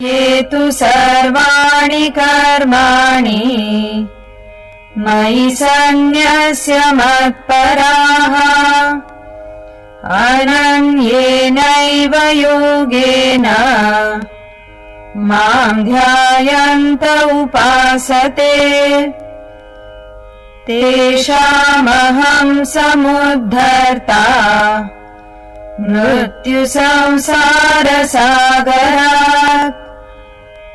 हेतु सर्वाणि कर्माणि मयि सन्न्यस्य मत्पराः अनन्येनैव योगेन मां ध्यायन्त उपासते तेषामहं समुद्धर्ता मृत्युसंसारसागरात्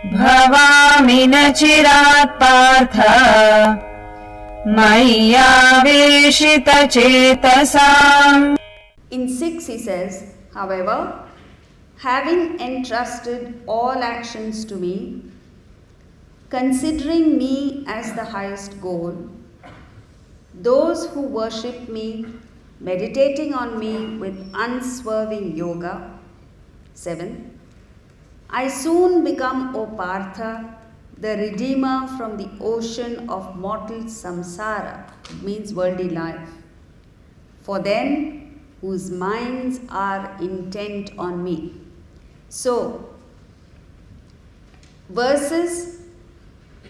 भवामि न चिरात् Partha मय्यावेशितचेतसाम्. In 6 he says, however, having entrusted all actions to me, considering me as the highest goal, those who worship me, meditating on me with unswerving yoga. 7. I soon become, O Partha, the redeemer from the ocean of mortal samsara, it means worldly life, for them whose minds are intent on me. So, verses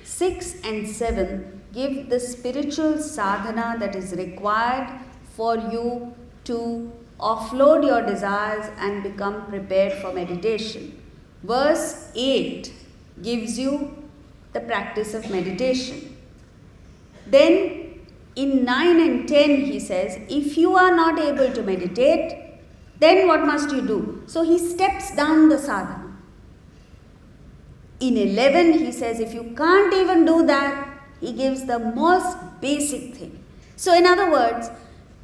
6 and 7 give the spiritual sadhana that is required for you to offload your desires and become prepared for meditation. Verse 8 gives you the practice of meditation. Then in 9 and 10 he says, if you are not able to meditate, then what must you do? So he steps down the sadhana. In 11 he says, if you can't even do that, he gives the most basic thing. So in other words,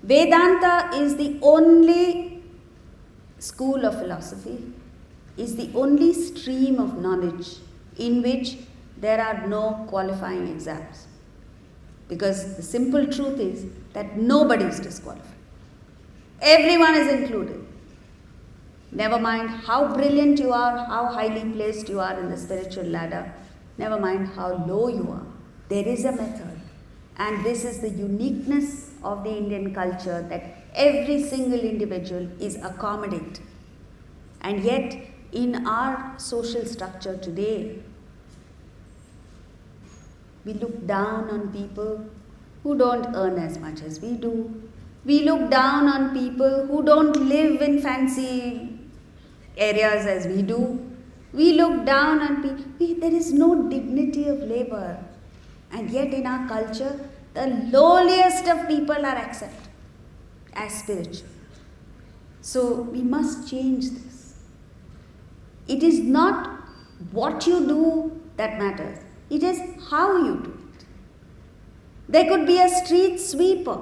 Vedanta is the only school of philosophy, is the only stream of knowledge in which there are no qualifying exams. Because the simple truth is that nobody is disqualified. Everyone is included. Never mind how brilliant you are, how highly placed you are in the spiritual ladder, never mind how low you are. There is a method. And this is the uniqueness of the Indian culture, that every single individual is accommodated. And yet, in our social structure today, we look down on people who don't earn as much as we do. We look down on people who don't live in fancy areas as we do. We look down on people. There is no dignity of labor. And yet in our culture, the lowliest of people are accepted as spiritual. So we must change this. It is not what you do that matters. It is how you do it. There could be a street sweeper.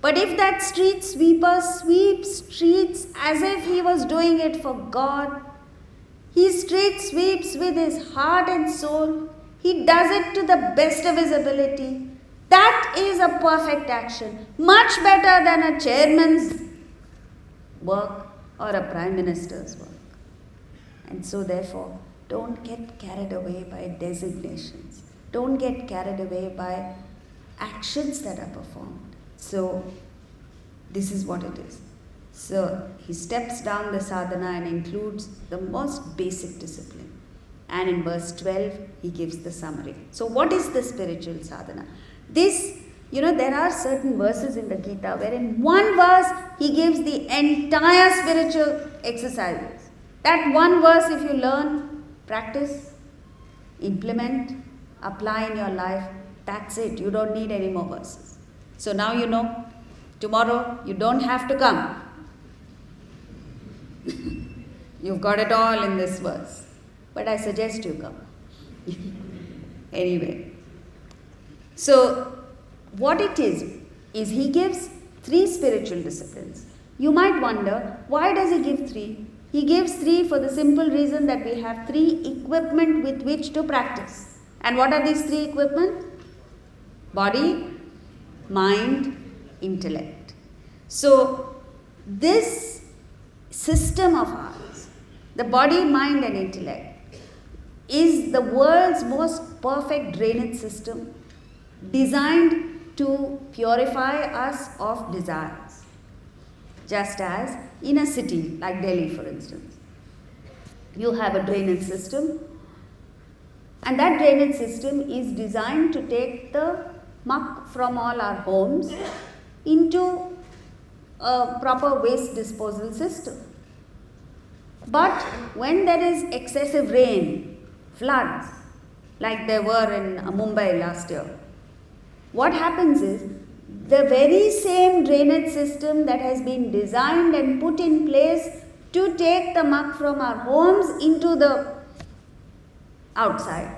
But if that street sweeper sweeps streets as if he was doing it for God, he street sweeps with his heart and soul, he does it to the best of his ability, that is a perfect action. Much better than a chairman's work or a prime minister's work. And so therefore, don't get carried away by designations. Don't get carried away by actions that are performed. So, this is what it is. So, he steps down the sadhana and includes the most basic discipline. And in verse 12, he gives the summary. So, what is the spiritual sadhana? This, there are certain verses in the Gita where in one verse, he gives the entire spiritual exercises. That one verse, if you learn, practice, implement, apply in your life, that's it. You don't need any more verses. So now you know, tomorrow you don't have to come. You've got it all in this verse. But I suggest you come. Anyway. So, what it is he gives 3 spiritual disciplines. You might wonder, why does he give 3? He gives 3 for the simple reason that we have 3 equipment with which to practice. And what are these 3 equipment? Body, mind, intellect. So, this system of ours, the body, mind and intellect, is the world's most perfect drainage system, designed to purify us of desires. Just as in a city like Delhi, for instance, You have a drainage system, and that drainage system is designed to take the muck from all our homes into a proper waste disposal system. But when there is excessive rain, floods, like there were in Mumbai last year, what happens is the very same drainage system that has been designed and put in place to take the muck from our homes into the outside,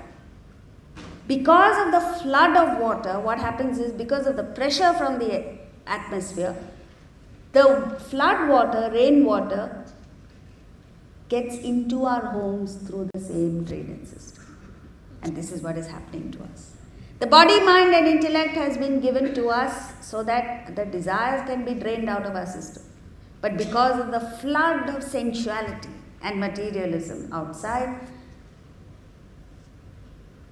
because of the flood of water, what happens is, because of the pressure from the atmosphere, the flood water, rainwater, gets into our homes through the same drainage system. And this is what is happening to us. The body, mind and intellect has been given to us so that the desires can be drained out of our system. But because of the flood of sensuality and materialism outside,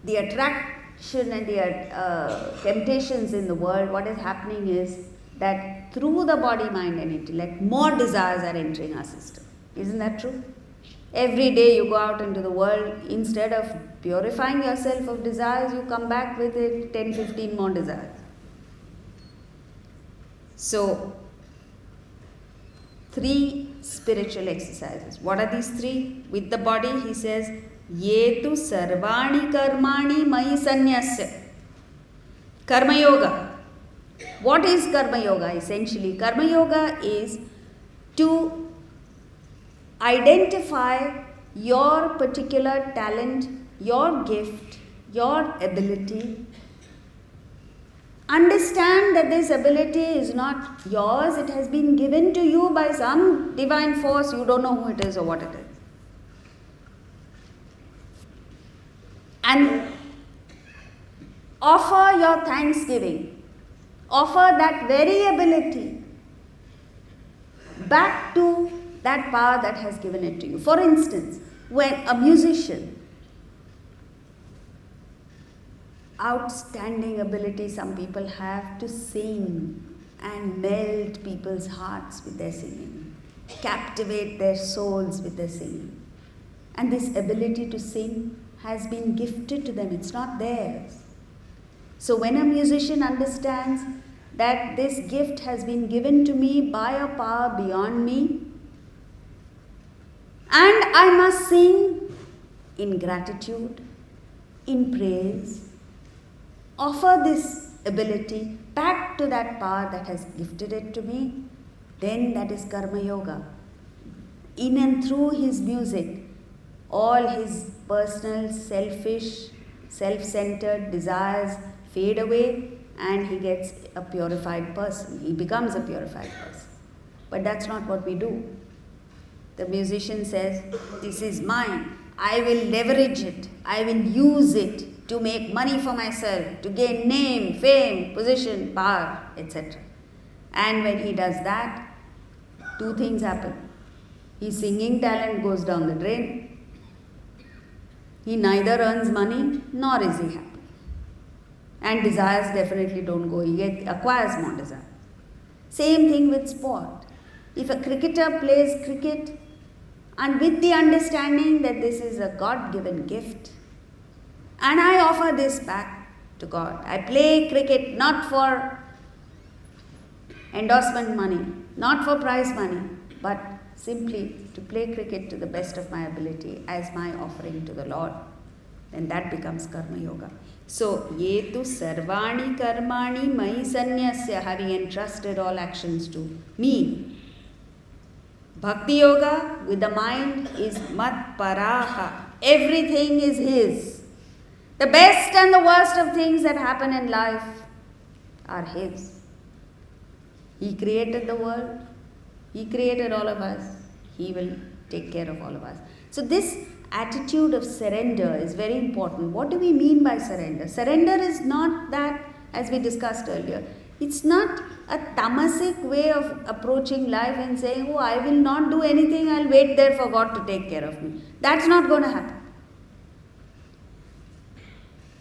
the attraction and the temptations in the world, what is happening is that through the body, mind and intellect, more desires are entering our system. Isn't that true? Every day you go out into the world, instead of purifying yourself of desires, you come back with it 10, 15 more desires. So, 3 spiritual exercises. What are these 3? With the body, he says, Yetu sarvani karmani mai sanyasya. Karma yoga. What is karma yoga? Essentially, karma yoga is to identify your particular talent, your gift, your ability. Understand that this ability is not yours, it has been given to you by some divine force, you don't know who it is or what it is. And offer your thanksgiving, offer that very ability back to that power that has given it to you. For instance, when a musician, outstanding ability some people have to sing and melt people's hearts with their singing, captivate their souls with their singing. And this ability to sing has been gifted to them, it's not theirs. So when a musician understands that this gift has been given to me by a power beyond me, and I must sing in gratitude, in praise, offer this ability back to that power that has gifted it to me, then that is karma yoga. In and through his music, all his personal, selfish, self-centered desires fade away and he gets a purified person. He becomes a purified person. But that's not what we do. The musician says, this is mine. I will leverage it. I will use it to make money for myself, to gain name, fame, position, power, etc. And when he does that, 2 things happen. His singing talent goes down the drain. He neither earns money nor is he happy. And desires definitely don't go. He acquires more desires. Same thing with sport. If a cricketer plays cricket and with the understanding that this is a God-given gift, and I offer this back to God. I play cricket not for endorsement money, not for prize money, but simply to play cricket to the best of my ability as my offering to the Lord. Then that becomes karma yoga. So, yetu sarvani karmani mai sanyasya, having entrusted all actions to me. Bhakti yoga with the mind is mat paraha. Everything is his. The best and the worst of things that happen in life are his. He created the world. He created all of us. He will take care of all of us. So this attitude of surrender is very important. What do we mean by surrender? Surrender is not that, as we discussed earlier, it's not a tamasic way of approaching life and saying, oh, I will not do anything, I'll wait there for God to take care of me. That's not going to happen.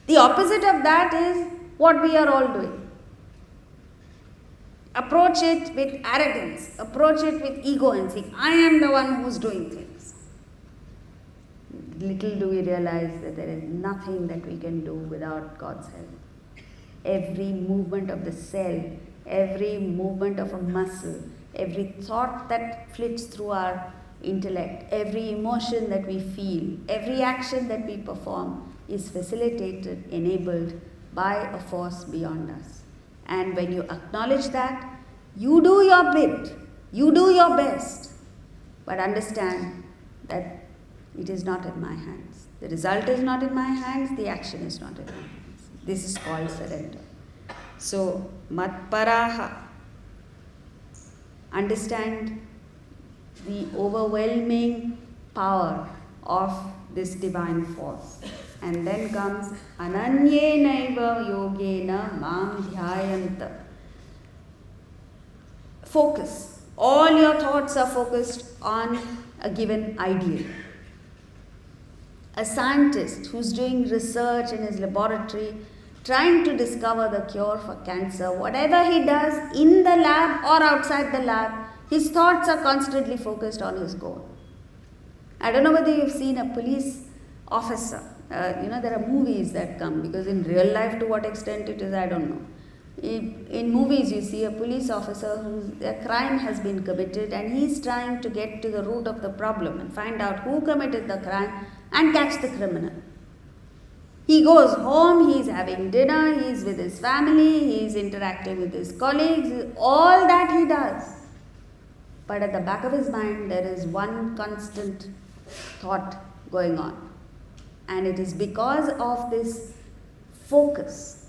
The opposite of that is what we are all doing. Approach it with arrogance, approach it with ego and say, I am the one who's doing things. little do we realize that there is nothing that we can do without God's help. Every movement of the cell, every movement of a muscle, every thought that flits through our intellect, every emotion that we feel, every action that we perform is facilitated, enabled by a force beyond us. And when you acknowledge that, you do your bit, you do your best, but understand that it is not in my hands. The result is not in my hands, the action is not in my hands. This is called surrender. So, matparaha, understand the overwhelming power of this divine force. And then comes ananyenaiva yogena mam dhyayanta. Focus. All your thoughts are focused on a given ideal. A scientist who's doing research in his laboratory, trying to discover the cure for cancer, whatever he does in the lab or outside the lab, his thoughts are constantly focused on his goal. I don't know whether you've seen a police officer. There are movies that come, because in real life, to what extent it is, I don't know. In movies, you see a police officer whose crime has been committed, and he's trying to get to the root of the problem and find out who committed the crime and catch the criminal. He goes home, he's having dinner, he's with his family, he's interacting with his colleagues, all that he does. But at the back of his mind, there is one constant thought going on. And it is because of this focus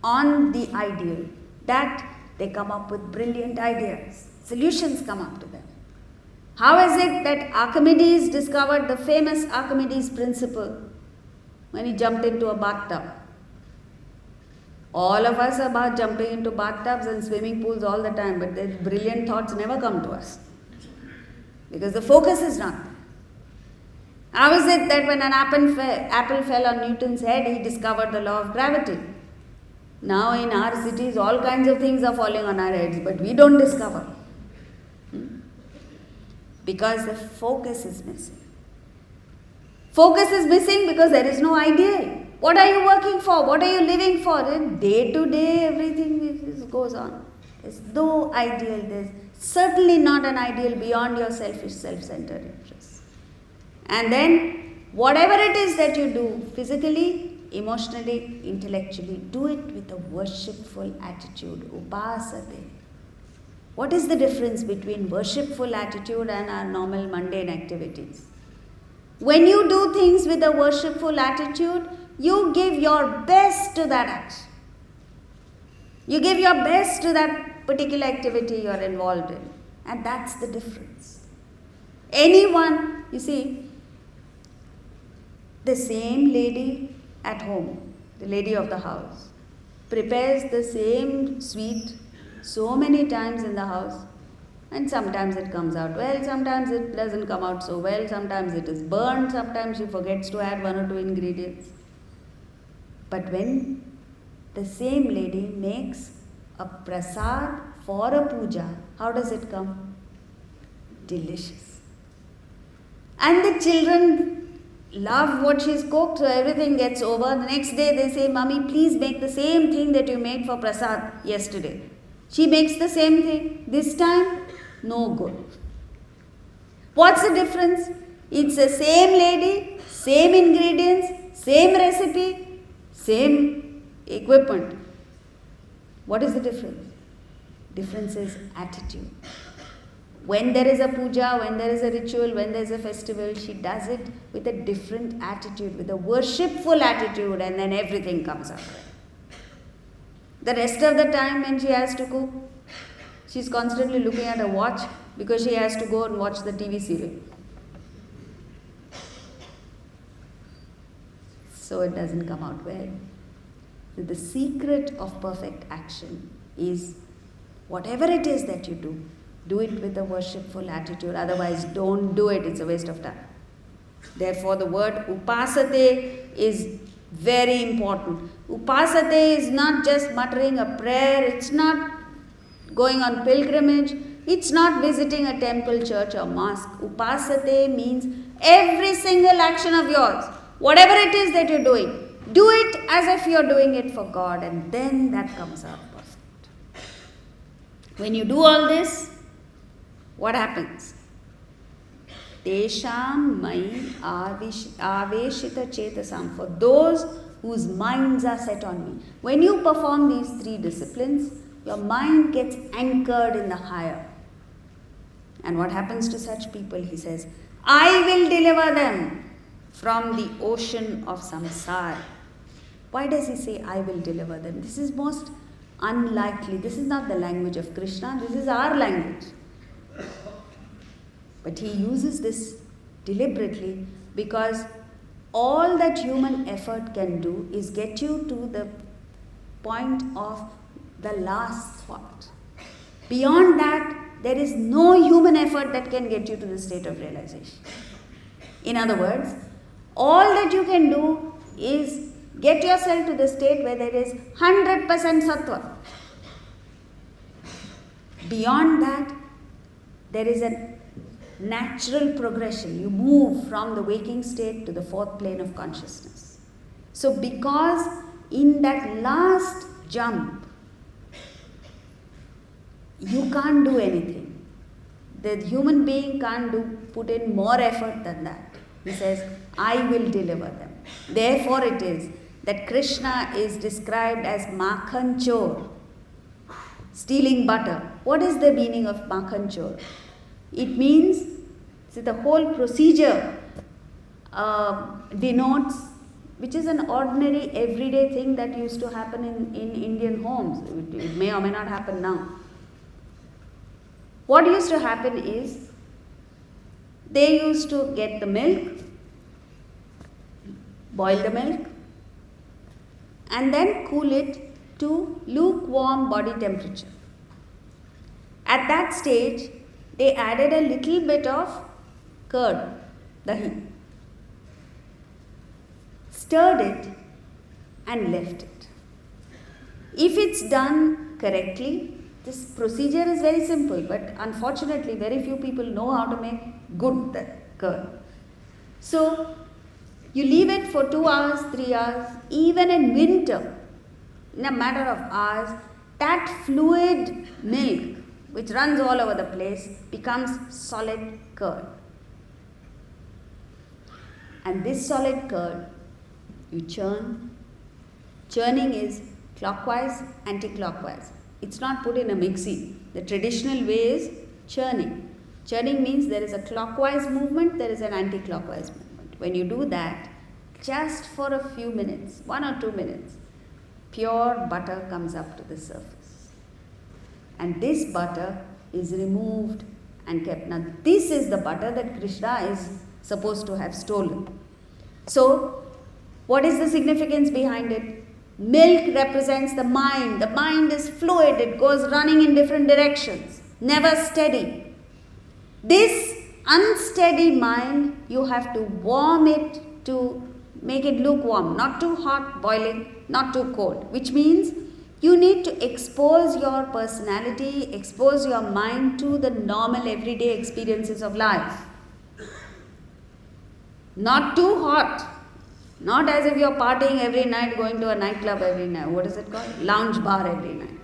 on the ideal that they come up with brilliant ideas. Solutions come up to them. How is it that Archimedes discovered the famous Archimedes principle when he jumped into a bathtub? All of us are about jumping into bathtubs and swimming pools all the time, but the brilliant thoughts never come to us because the focus is not there. How is it that when an apple fell on Newton's head, he discovered the law of gravity? Now in our cities, all kinds of things are falling on our heads, but we don't discover. Because the focus is missing. Focus is missing because there is no ideal. What are you working for? What are you living for? Day to day, everything goes on. There's no ideal. There's certainly not an ideal beyond your selfish, self-centered interests. And then, whatever it is that you do, physically, emotionally, intellectually, do it with a worshipful attitude. Upasate. What is the difference between worshipful attitude and our normal mundane activities? When you do things with a worshipful attitude, you give your best to that action. You give your best to that particular activity you are involved in. And that's the difference. Anyone, you see, the same lady at home, the lady of the house, prepares the same sweet so many times in the house, and sometimes it comes out well, sometimes it doesn't come out so well, sometimes it is burned, sometimes she forgets to add one or two ingredients. But when the same lady makes a prasad for a puja, how does it come? Delicious. And the children love what she's cooked, so everything gets over. The next day they say, Mommy, please make the same thing that you made for prasad yesterday. She makes the same thing. This time, no good. What's the difference? It's the same lady, same ingredients, same recipe, same equipment. What is the difference? Difference is attitude. When there is a puja, when there is a ritual, when there is a festival, she does it with a different attitude, with a worshipful attitude, and then everything comes out. The rest of the time when she has to cook, she's constantly looking at her watch because she has to go and watch the TV serial. So it doesn't come out well. The secret of perfect action is whatever it is that you do it with a worshipful attitude. Otherwise, don't do it. It's a waste of time. Therefore, the word upasate is very important. Upasate is not just muttering a prayer. It's not going on pilgrimage. It's not visiting a temple, church or mosque. Upasate means every single action of yours, whatever it is that you're doing, do it as if you're doing it for God, and then that comes out perfect. When you do all this, what happens? Tesham mai aveshita chetasam, for those whose minds are set on me. When you perform these three disciplines, your mind gets anchored in the higher. And what happens to such people? He says, I will deliver them from the ocean of samsara. Why does he say, I will deliver them? This is most unlikely. This is not the language of Krishna. This is our language. But he uses this deliberately because all that human effort can do is get you to the point of the last thought. Beyond that, there is no human effort that can get you to the state of realization. In other words, all that you can do is get yourself to the state where there is 100% sattva. Beyond that, there is a natural progression. You move from the waking state to the fourth plane of consciousness. So because in that last jump, you can't do anything. The human being can't put in more effort than that. He says, I will deliver them. Therefore it is that Krishna is described as Makhan Chor, stealing butter. What is the meaning of Makhan Chor? It means, see, the whole procedure denotes, which is an ordinary everyday thing that used to happen in Indian homes. It may or may not happen now. What used to happen is, they used to get the milk, boil the milk, and then cool it to lukewarm body temperature. At that stage, they added a little bit of curd, dahi, stirred it and left it. If it's done correctly, this procedure is very simple, but unfortunately very few people know how to make good curd. So you leave it for 2 hours, 3 hours, even in winter, in a matter of hours, that fluid milk which runs all over the place becomes solid curd. And this solid curd, you churn. Churning is clockwise, anti-clockwise. It's not put in a mixie. The traditional way is churning. Churning means there is a clockwise movement, there is an anti-clockwise movement. When you do that, just for a few minutes, 1 or 2 minutes, pure butter comes up to the surface. And this butter is removed and kept. Now, this is the butter that Krishna is supposed to have stolen. So, what is the significance behind it? Milk represents the mind. The mind is fluid. It goes running in different directions, never steady. This unsteady mind, you have to warm it to make it lukewarm, not too hot, boiling, not too cold, which means you need to expose your personality, expose your mind to the normal everyday experiences of life. Not too hot. Not as if you're partying every night, going to a nightclub every night. What is it called? Lounge bar every night.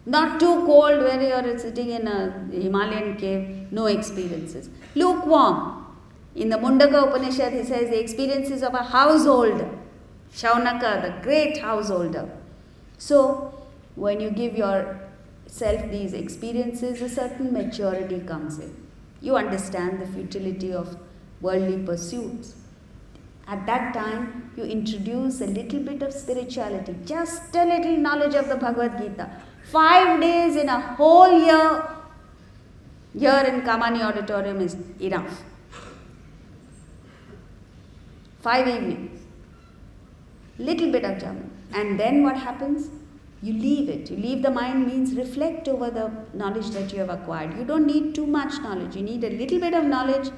Not too cold where you're sitting in a Himalayan cave, no experiences. Lukewarm. In the Mundaka Upanishad, he says the experiences of a householder. Shaunaka, the great householder. So, when you give yourself these experiences, a certain maturity comes in. You understand the futility of worldly pursuits. At that time, you introduce a little bit of spirituality, just a little knowledge of the Bhagavad Gita. 5 days in a whole year, here in Kamani Auditorium is enough. 5 evenings, little bit of jhana. And then what happens? You leave it. You leave the mind means reflect over the knowledge that you have acquired. You don't need too much knowledge. You need a little bit of knowledge.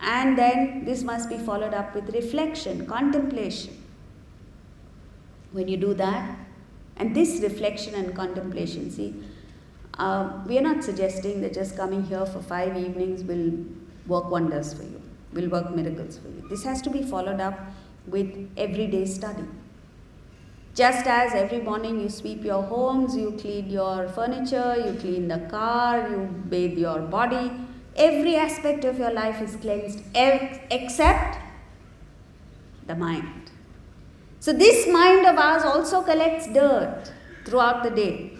And then this must be followed up with reflection, contemplation. When you do that, and this reflection and contemplation, see, we are not suggesting that just coming here for 5 evenings will work wonders for you. will work miracles for you. This has to be followed up with everyday study. Just as every morning you sweep your homes, you clean your furniture, you clean the car, you bathe your body, every aspect of your life is cleansed except the mind. So this mind of ours also collects dirt throughout the day.